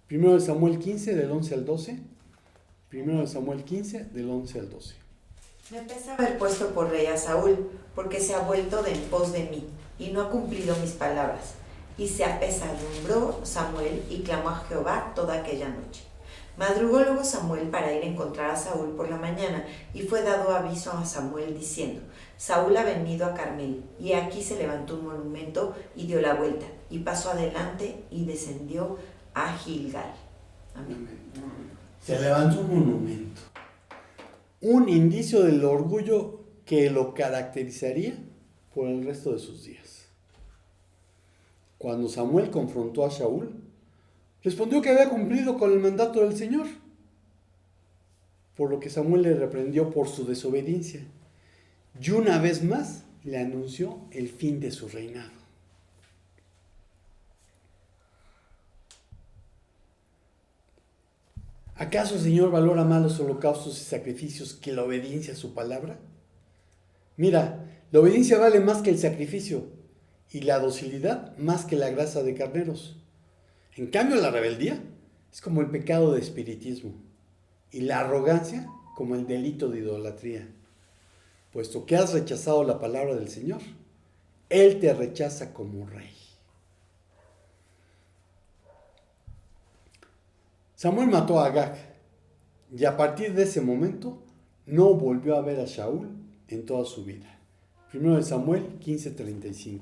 1 Samuel 15, del 11 al 12. 1 Samuel 15, del 11 al 12. Me pesa haber puesto por rey a Saúl, porque se ha vuelto de en pos de mí, y no ha cumplido mis palabras. Y se apesadumbró Samuel y clamó a Jehová toda aquella noche. Madrugó luego Samuel para ir a encontrar a Saúl por la mañana, y fue dado aviso a Samuel diciendo, Saúl ha venido a Carmel, y aquí se levantó un monumento y dio la vuelta, y pasó adelante y descendió a Gilgal. Amén. Se levantó un monumento, un indicio del orgullo que lo caracterizaría por el resto de sus días. Cuando Samuel confrontó a Saúl, respondió que había cumplido con el mandato del Señor, por lo que Samuel le reprendió por su desobediencia y una vez más le anunció el fin de su reinado. ¿Acaso el Señor valora más los holocaustos y sacrificios que la obediencia a su palabra? Mira, la obediencia vale más que el sacrificio y la docilidad más que la grasa de carneros. En cambio, la rebeldía es como el pecado de espiritismo y la arrogancia como el delito de idolatría. Puesto que has rechazado la palabra del Señor, Él te rechaza como rey. Samuel mató a Agag y a partir de ese momento no volvió a ver a Saúl en toda su vida. 1 Samuel 15:35.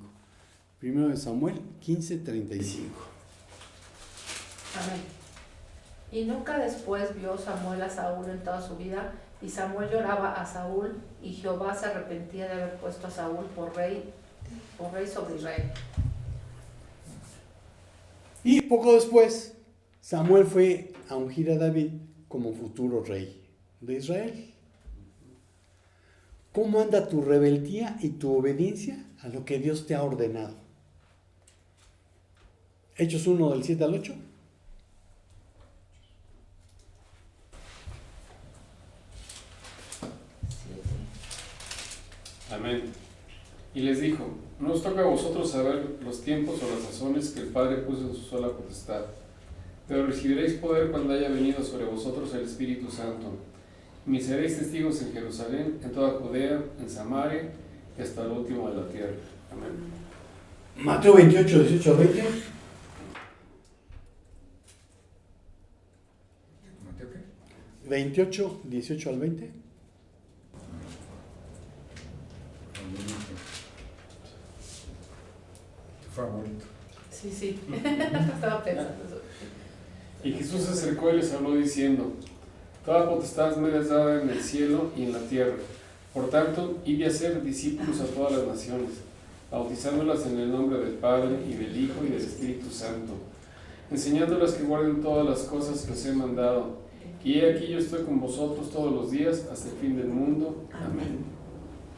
1 Samuel 15:35. Amén. Y nunca después vio Samuel a Saúl en toda su vida, y Samuel lloraba a Saúl, y Jehová se arrepentía de haber puesto a Saúl por rey sobre Israel. Y poco después, Samuel fue a ungir a David como futuro rey de Israel. ¿Cómo anda tu rebeldía y tu obediencia a lo que Dios te ha ordenado? Hechos 1 del 7 al 8. Amén. Y les dijo: no os toca a vosotros saber los tiempos o las sazones que el Padre puso en su sola potestad, pero recibiréis poder cuando haya venido sobre vosotros el Espíritu Santo. Y me seréis testigos en Jerusalén, en toda Judea, en Samaria y hasta el último de la tierra. Amén. Mateo 28, 18 al 20. ¿Mateo qué? 28, 18 al 20. Tu favorito. Sí. Estaba pensando eso. Y Jesús se acercó y les habló diciendo: toda potestad me es dada en el cielo y en la tierra. Por tanto, id a hacer discípulos a todas las naciones, bautizándolas en el nombre del Padre, y del Hijo, y del Espíritu Santo, enseñándolas que guarden todas las cosas que os he mandado. Y he aquí yo estoy con vosotros todos los días hasta el fin del mundo. Amén.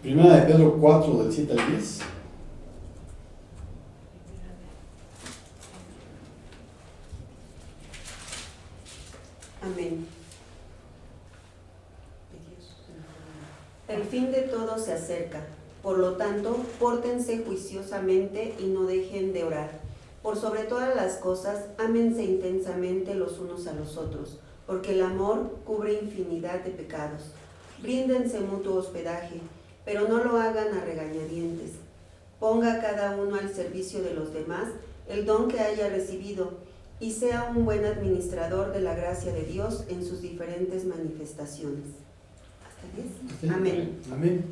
Primera de Pedro 4, del 7 al 10. Amén. El fin de todo se acerca. Por lo tanto, pórtense juiciosamente y no dejen de orar. Por sobre todas las cosas, ámense intensamente los unos a los otros, porque el amor cubre infinidad de pecados. Bríndense mutuo hospedaje, pero no lo hagan a regañadientes. Ponga cada uno al servicio de los demás el don que haya recibido, y sea un buen administrador de la gracia de Dios en sus diferentes manifestaciones. ¿Hasta 10? Amén. Amén.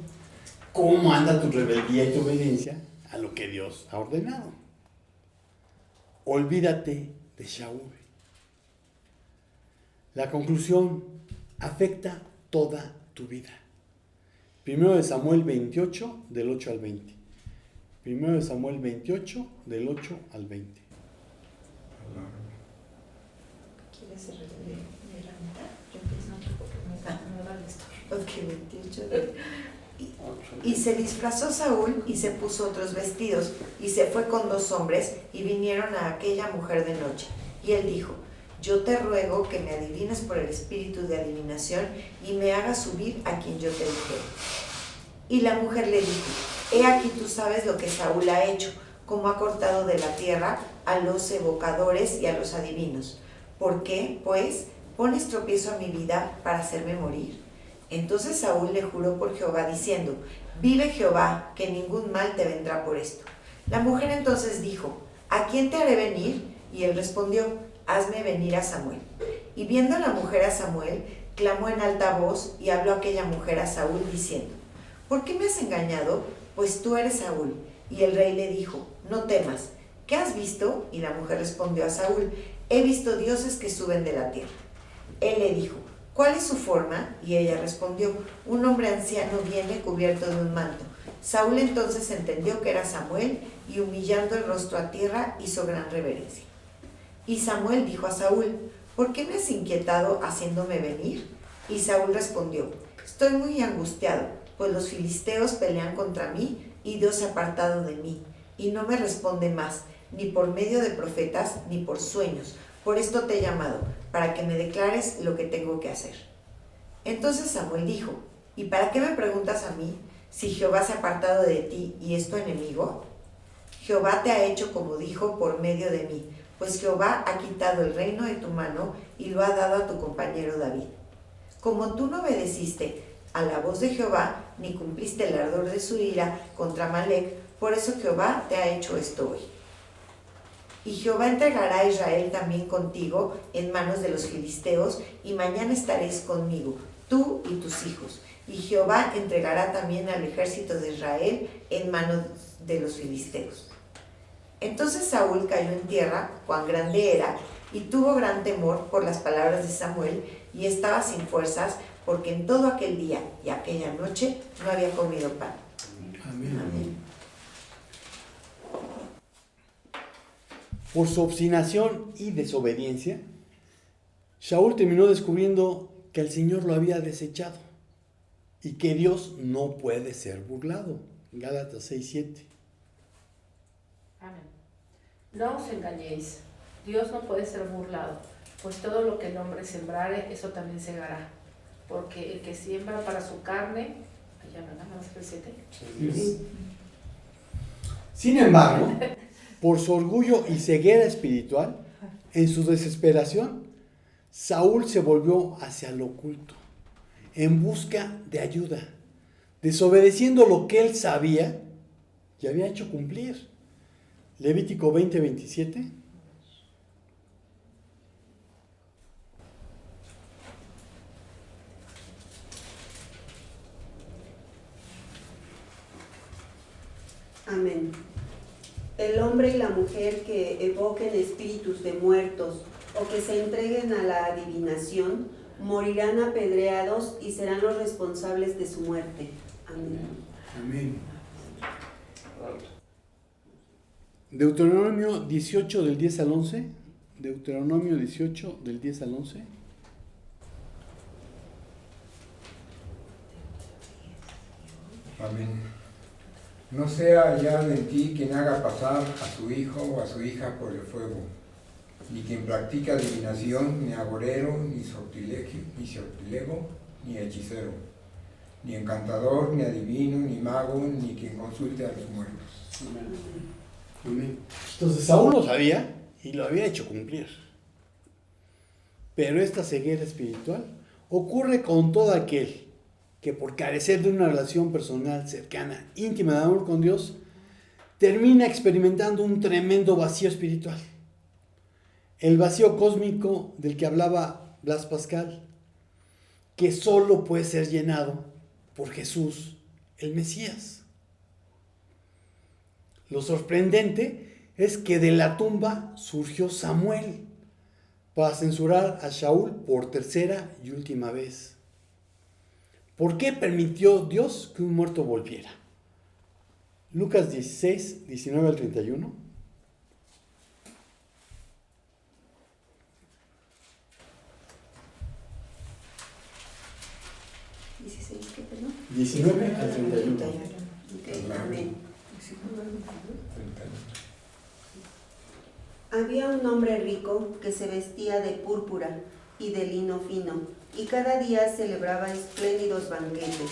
¿Cómo anda tu rebeldía y tu obediencia a lo que Dios ha ordenado? Olvídate de Saúl. La conclusión afecta toda tu vida. Primero de Samuel 28, del 8 al 20. Primero de Samuel 28, del 8 al 20. ¿Quieres leer la mitad? Yo empiezo porque me va listo. Ok, 28. Y se disfrazó Saúl y se puso otros vestidos y se fue con 2 hombres y vinieron a aquella mujer de noche. Y él dijo: yo te ruego que me adivines por el espíritu de adivinación y me hagas subir a quien yo te dijere. Y la mujer le dijo: he aquí tú sabes lo que Saúl ha hecho, cómo ha cortado de la tierra a los evocadores y a los adivinos. ¿Por qué, pues, pones tropiezo a mi vida para hacerme morir? Entonces Saúl le juró por Jehová diciendo: vive Jehová, que ningún mal te vendrá por esto. La mujer entonces dijo: ¿a quién te haré venir? Y él respondió: hazme venir a Samuel. Y viendo la mujer a Samuel, clamó en alta voz y habló aquella mujer a Saúl diciendo: ¿por qué me has engañado? Pues tú eres Saúl. Y el rey le dijo: no temas. ¿Qué has visto? Y la mujer respondió a Saúl: he visto dioses que suben de la tierra. Él le dijo: ¿cuál es su forma? Y ella respondió: un hombre anciano viene cubierto de un manto. Saúl entonces entendió que era Samuel y humillando el rostro a tierra hizo gran reverencia. Y Samuel dijo a Saúl: ¿por qué me has inquietado haciéndome venir? Y Saúl respondió: estoy muy angustiado, pues los filisteos pelean contra mí y Dios se ha apartado de mí, y no me responde más, ni por medio de profetas, ni por sueños. Por esto te he llamado, para que me declares lo que tengo que hacer. Entonces Samuel dijo: ¿y para qué me preguntas a mí, si Jehová se ha apartado de ti y es tu enemigo? Jehová te ha hecho como dijo por medio de mí, pues Jehová ha quitado el reino de tu mano y lo ha dado a tu compañero David. Como tú no obedeciste a la voz de Jehová, ni cumpliste el ardor de su ira contra Amalec, por eso Jehová te ha hecho esto hoy. Y Jehová entregará a Israel también contigo en manos de los filisteos, y mañana estaréis conmigo, tú y tus hijos. Y Jehová entregará también al ejército de Israel en manos de los filisteos. Entonces Saúl cayó en tierra, cuán grande era, y tuvo gran temor por las palabras de Samuel, y estaba sin fuerzas, porque en todo aquel día y aquella noche no había comido pan. Amén. Amén. Por su obstinación y desobediencia, Saúl terminó descubriendo que el Señor lo había desechado y que Dios no puede ser burlado. Gálatas 6:7. Amén. No os engañéis, Dios no puede ser burlado, pues todo lo que el hombre sembrare, eso también segará. Porque el que siembra para su carne, ya, ¿verdad? Nada más que el 7. Sí. Sin embargo, por su orgullo y ceguera espiritual, en su desesperación, Saúl se volvió hacia lo oculto, en busca de ayuda, desobedeciendo lo que él sabía y había hecho cumplir. Levítico 20:27. Amén. El hombre y la mujer que evoquen espíritus de muertos o que se entreguen a la adivinación morirán apedreados y serán los responsables de su muerte. Amén. Amén. Deuteronomio 18 del 10 al 11. Deuteronomio 18 del 10 al 11. Amén. No sea hallado en ti quien haga pasar a su hijo o a su hija por el fuego, ni quien practique adivinación, ni agorero, ni sortilego, ni hechicero, ni encantador, ni adivino, ni mago, ni quien consulte a los muertos. Amén. Entonces Saúl lo sabía y lo había hecho cumplir. Pero esta ceguera espiritual ocurre con todo aquel que por carecer de una relación personal cercana, íntima de amor con Dios, termina experimentando un tremendo vacío espiritual. El vacío cósmico del que hablaba Blas Pascal, que solo puede ser llenado por Jesús, el Mesías. Lo sorprendente es que de la tumba surgió Samuel para censurar a Saúl por tercera y última vez. ¿Por qué permitió Dios que un muerto volviera? Lucas 16, 19 al 31. ¿Qué, perdón? 19 al 31. Ok, amén. Había un hombre rico que se vestía de púrpura y de lino fino, y cada día celebraba espléndidos banquetes.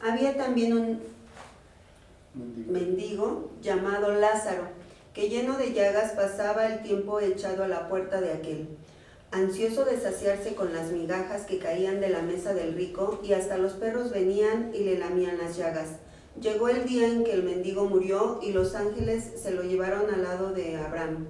Había también un mendigo llamado Lázaro, que lleno de llagas pasaba el tiempo echado a la puerta de aquel, ansioso de saciarse con las migajas que caían de la mesa del rico, y hasta los perros venían y le lamían las llagas. Llegó el día en que el mendigo murió y los ángeles se lo llevaron al lado de Abraham.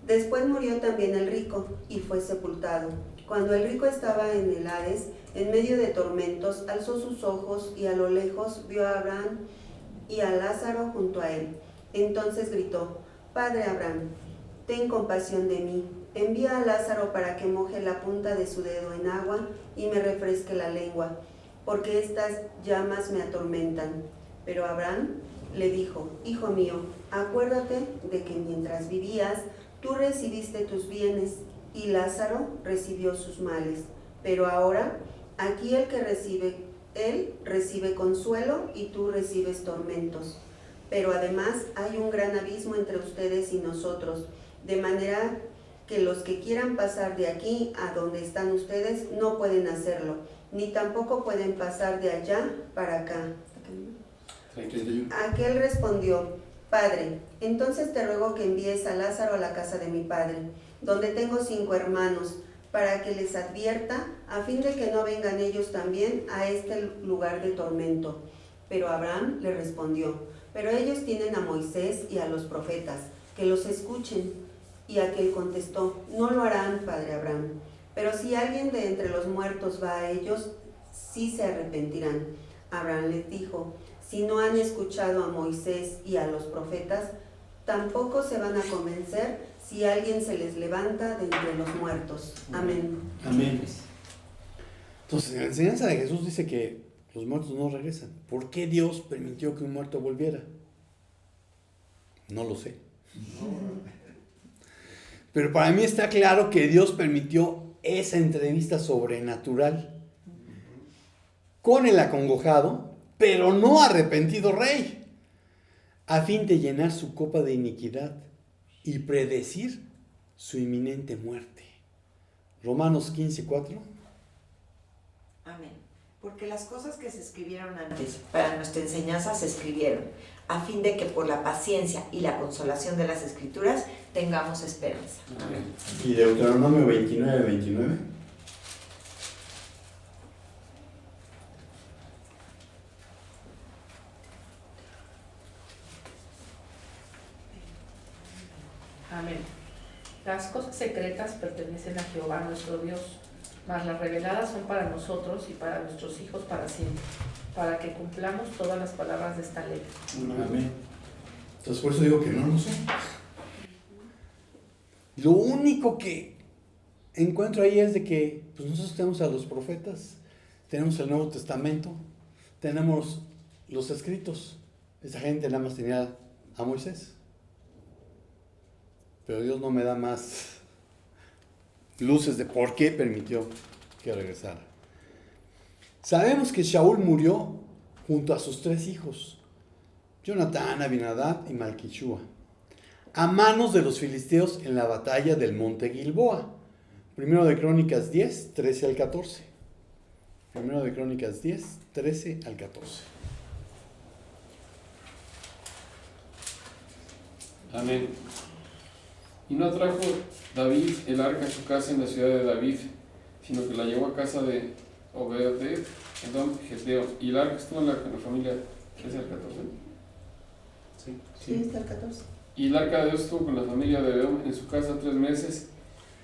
Después murió también el rico y fue sepultado. Cuando el rico estaba en el Hades, en medio de tormentos, alzó sus ojos y a lo lejos vio a Abraham y a Lázaro junto a él. Entonces gritó: Padre Abraham, ten compasión de mí. Envía a Lázaro para que moje la punta de su dedo en agua y me refresque la lengua, porque estas llamas me atormentan. Pero Abraham le dijo: Hijo mío, acuérdate de que mientras vivías, tú recibiste tus bienes y Lázaro recibió sus males. Pero ahora, aquí él recibe consuelo y tú recibes tormentos. Pero además hay un gran abismo entre ustedes y nosotros, de manera que los que quieran pasar de aquí a donde están ustedes no pueden hacerlo, ni tampoco pueden pasar de allá para acá. 31. Aquel respondió: Padre, entonces te ruego que envíes a Lázaro a la casa de mi padre, donde tengo 5 hermanos, para que les advierta, a fin de que no vengan ellos también a este lugar de tormento. Pero Abraham le respondió: Pero ellos tienen a Moisés y a los profetas, que los escuchen. Y aquel contestó: No lo harán, padre Abraham. Pero si alguien de entre los muertos va a ellos, sí se arrepentirán. Abraham les dijo: Si no han escuchado a Moisés y a los profetas, tampoco se van a convencer si alguien se les levanta de entre los muertos. Amén. Amén. Entonces, la enseñanza de Jesús dice que los muertos no regresan. ¿Por qué Dios permitió que un muerto volviera? No lo sé. Pero para mí está claro que Dios permitió esa entrevista sobrenatural con el acongojado, pero no arrepentido rey, a fin de llenar su copa de iniquidad y predecir su inminente muerte. Romanos 15:4. Amén. Porque las cosas que se escribieron antes para nuestra enseñanza se escribieron, a fin de que por la paciencia y la consolación de las Escrituras tengamos esperanza. Amén. Y Deuteronomio 29, 29. Amén. Las cosas secretas pertenecen a Jehová nuestro Dios, mas las reveladas son para nosotros y para nuestros hijos para siempre, para que cumplamos todas las palabras de esta ley. Amén. Entonces por eso digo que no lo sé. Lo único que encuentro ahí es de que pues nosotros tenemos a los profetas, tenemos el Nuevo Testamento, tenemos los escritos. Esa gente nada más tenía a Moisés. Pero Dios no me da más luces de por qué permitió que regresara. Sabemos que Shaul murió junto a sus 3 hijos, Jonatán, Abinadab y Malquichúa, a manos de los filisteos en la batalla del monte Gilboa. Primero de Crónicas 10, 13 al 14. Primero de Crónicas 10, 13 al 14. Amén. Y no trajo David el arca a su casa en la ciudad de David, sino que la llevó a casa de Obed-Edom, Geteo. Y el arca estuvo en la familia 13 al 14. Sí, está el 14. Y el arca de Dios estuvo con la familia de Edom en su casa 3 meses.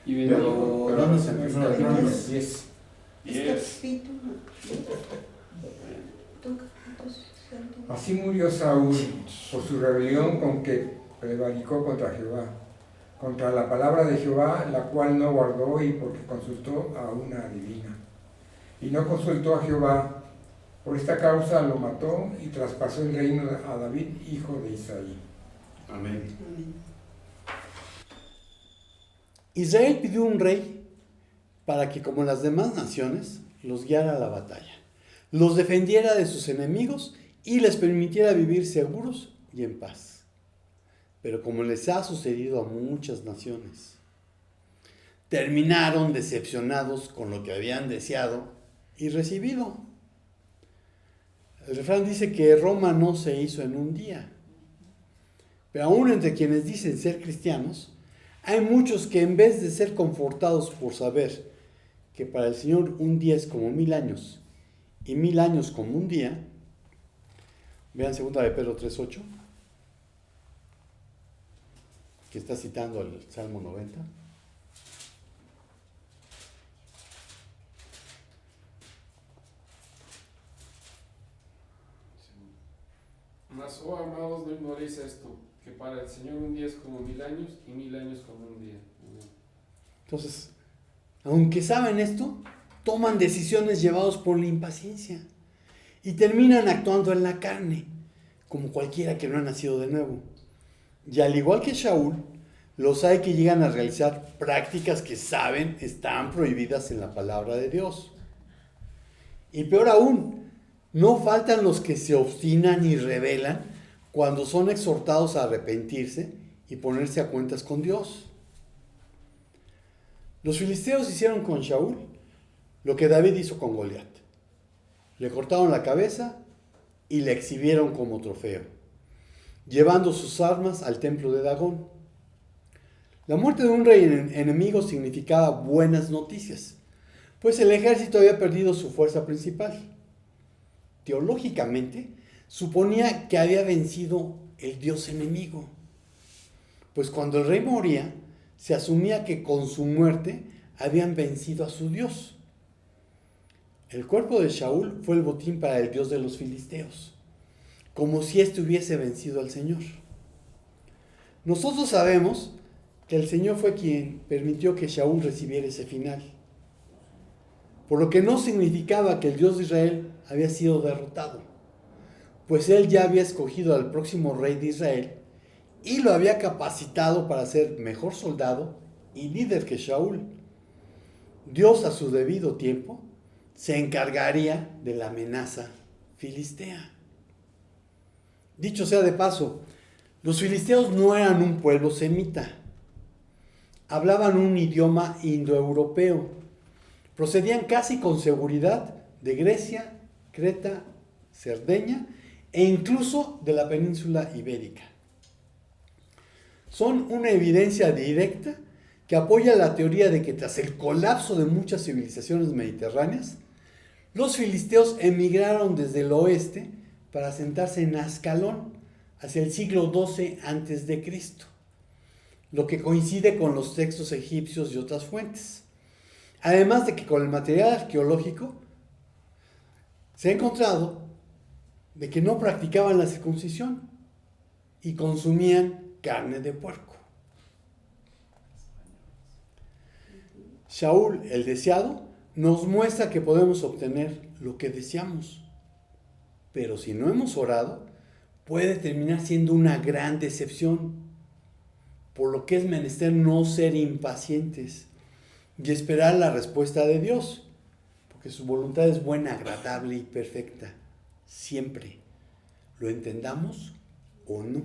Y venía. Pero vamos a empezar a Crónicas 10. Así murió Saúl por su rebelión con que prevaricó contra Jehová, contra la palabra de Jehová, la cual no guardó, y porque consultó a una adivina. Y no consultó a Jehová. Por esta causa lo mató y traspasó el reino a David, hijo de Isaí. Amén. Israel pidió un rey para que, como las demás naciones, los guiara a la batalla, los defendiera de sus enemigos y les permitiera vivir seguros y en paz. Pero como les ha sucedido a muchas naciones, terminaron decepcionados con lo que habían deseado y recibido. El refrán dice que Roma no se hizo en un día. Pero aún entre quienes dicen ser cristianos, hay muchos que en vez de ser confortados por saber que para el Señor un día es como 1000 años y 1000 años como un día, vean 2 de Pedro 3:8, que está citando el Salmo 90. Mas, oh amados, no ignoréis esto, que para el Señor un día es como 1000 años y 1000 años como un día. Entonces, aunque saben esto, toman decisiones llevados por la impaciencia y terminan actuando en la carne, como cualquiera que no ha nacido de nuevo. Y al igual que Shaul, los hay que llegan a realizar prácticas que saben están prohibidas en la palabra de Dios. Y peor aún, no faltan los que se obstinan y rebelan cuando son exhortados a arrepentirse y ponerse a cuentas con Dios. Los filisteos hicieron con Shaul lo que David hizo con Goliat. Le cortaron la cabeza y le exhibieron como trofeo, llevando sus armas al templo de Dagón. La muerte de un rey enemigo significaba buenas noticias, pues el ejército había perdido su fuerza principal. Teológicamente, suponía que había vencido el dios enemigo, pues cuando el rey moría, se asumía que con su muerte habían vencido a su dios. El cuerpo de Shaul fue el botín para el dios de los filisteos, como si éste hubiese vencido al Señor. Nosotros sabemos que el Señor fue quien permitió que Shaul recibiera ese final, por lo que no significaba que el Dios de Israel había sido derrotado, pues él ya había escogido al próximo rey de Israel y lo había capacitado para ser mejor soldado y líder que Shaul. Dios, a su debido tiempo, se encargaría de la amenaza filistea. Dicho sea de paso, los filisteos no eran un pueblo semita. Hablaban un idioma indoeuropeo. Procedían casi con seguridad de Grecia, Creta, Cerdeña e incluso de la península ibérica. Son una evidencia directa que apoya la teoría de que tras el colapso de muchas civilizaciones mediterráneas, los filisteos emigraron desde el oeste para asentarse en Ascalón hacia el siglo XII a.C., lo que coincide con los textos egipcios y otras fuentes. Además de que con el material arqueológico se ha encontrado de que no practicaban la circuncisión y consumían carne de puerco. Shaul, el deseado, nos muestra que podemos obtener lo que deseamos, pero si no hemos orado, puede terminar siendo una gran decepción, por lo que es menester no ser impacientes y esperar la respuesta de Dios, porque su voluntad es buena, agradable y perfecta, siempre, lo entendamos o no.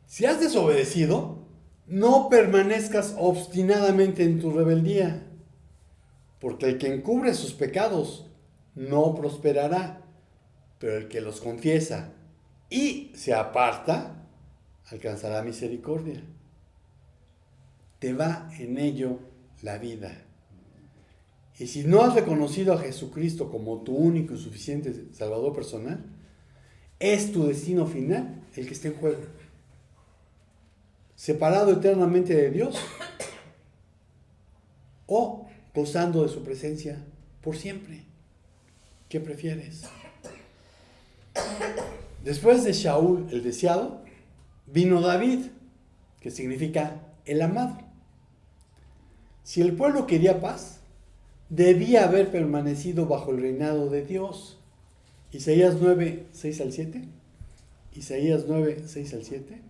Si has desobedecido, no permanezcas obstinadamente en tu rebeldía, porque el que encubre sus pecados no prosperará, pero el que los confiesa y se aparta, alcanzará misericordia. Te va en ello la vida. Y si no has reconocido a Jesucristo como tu único y suficiente Salvador personal, es tu destino final el que está en juego. Separado eternamente de Dios o gozando de su presencia por siempre. ¿Qué prefieres? Después de Shaul, el deseado, vino David, que significa el amado. Si el pueblo quería paz, debía haber permanecido bajo el reinado de Dios. Isaías 9, 6 al 7. Isaías 9, 6 al 7.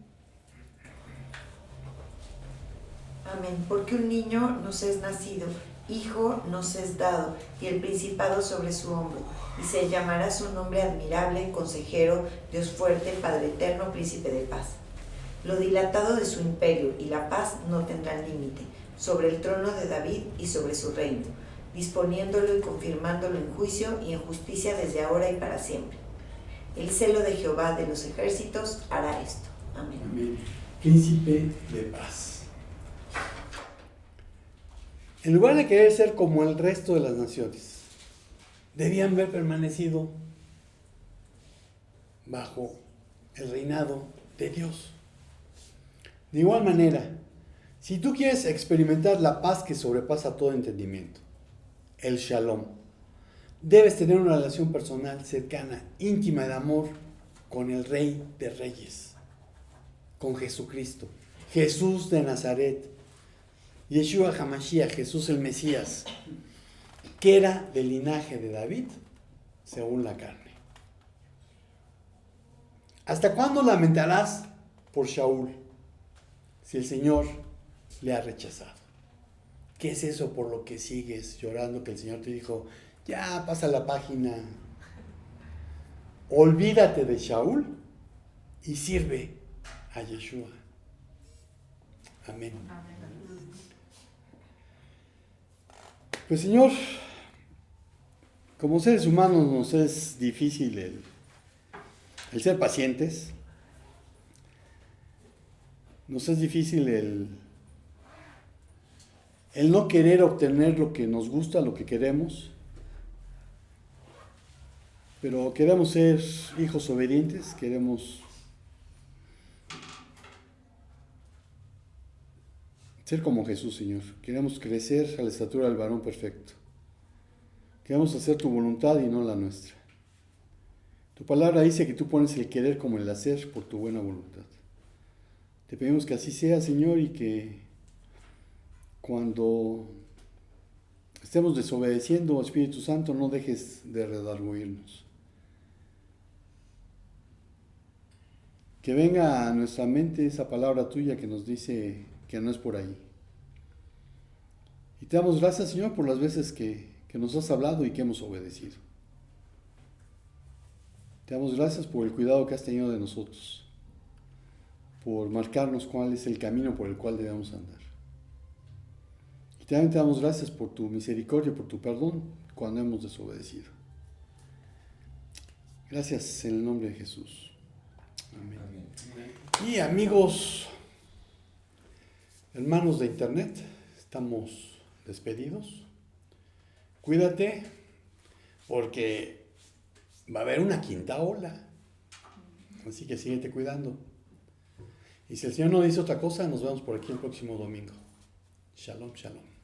Amén. Porque un niño nos es nacido, hijo nos es dado, y el principado sobre su hombro. Y se llamará su nombre admirable, consejero, Dios fuerte, Padre eterno, príncipe de paz. Lo dilatado de su imperio y la paz no tendrán límite, sobre el trono de David y sobre su reino, disponiéndolo y confirmándolo en juicio y en justicia desde ahora y para siempre. El celo de Jehová de los ejércitos hará esto. Amén. Amén. Príncipe de paz. En lugar de querer ser como el resto de las naciones, debían haber permanecido bajo el reinado de Dios. De igual manera, si tú quieres experimentar la paz que sobrepasa todo entendimiento, el Shalom, debes tener una relación personal cercana, íntima de amor con el Rey de Reyes, con Jesucristo, Jesús de Nazaret, Yeshua HaMashiach, Jesús el Mesías, que era del linaje de David, según la carne. ¿Hasta cuándo lamentarás por Shaul si el Señor le ha rechazado? ¿Qué es eso por lo que sigues llorando que el Señor te dijo, ya pasa la página? Olvídate de Shaul y sirve a Yeshua. Amén. Pues Señor, como seres humanos nos es difícil el ser pacientes, nos es difícil el no querer obtener lo que nos gusta, lo que queremos, pero queremos ser hijos obedientes, queremos ser como Jesús, Señor. Queremos crecer a la estatura del varón perfecto. Queremos hacer tu voluntad y no la nuestra. Tu palabra dice que tú pones el querer como el hacer por tu buena voluntad. Te pedimos que así sea, Señor, y que cuando estemos desobedeciendo, Espíritu Santo, no dejes de redarguirnos. Que venga a nuestra mente esa palabra tuya que nos dice que no es por ahí. Y te damos gracias, Señor, por las veces que nos has hablado y que hemos obedecido. Te damos gracias por el cuidado que has tenido de nosotros, por marcarnos cuál es el camino por el cual debemos andar. Y Y también te damos gracias por tu misericordia, por tu perdón cuando hemos desobedecido. Gracias en el nombre de Jesús. Amén. Y amigos, hermanos de internet, estamos despedidos. Cuídate porque va a haber una quinta ola. Así que síguete cuidando. Y si el Señor no dice otra cosa, nos vemos por aquí el próximo domingo. Shalom, shalom.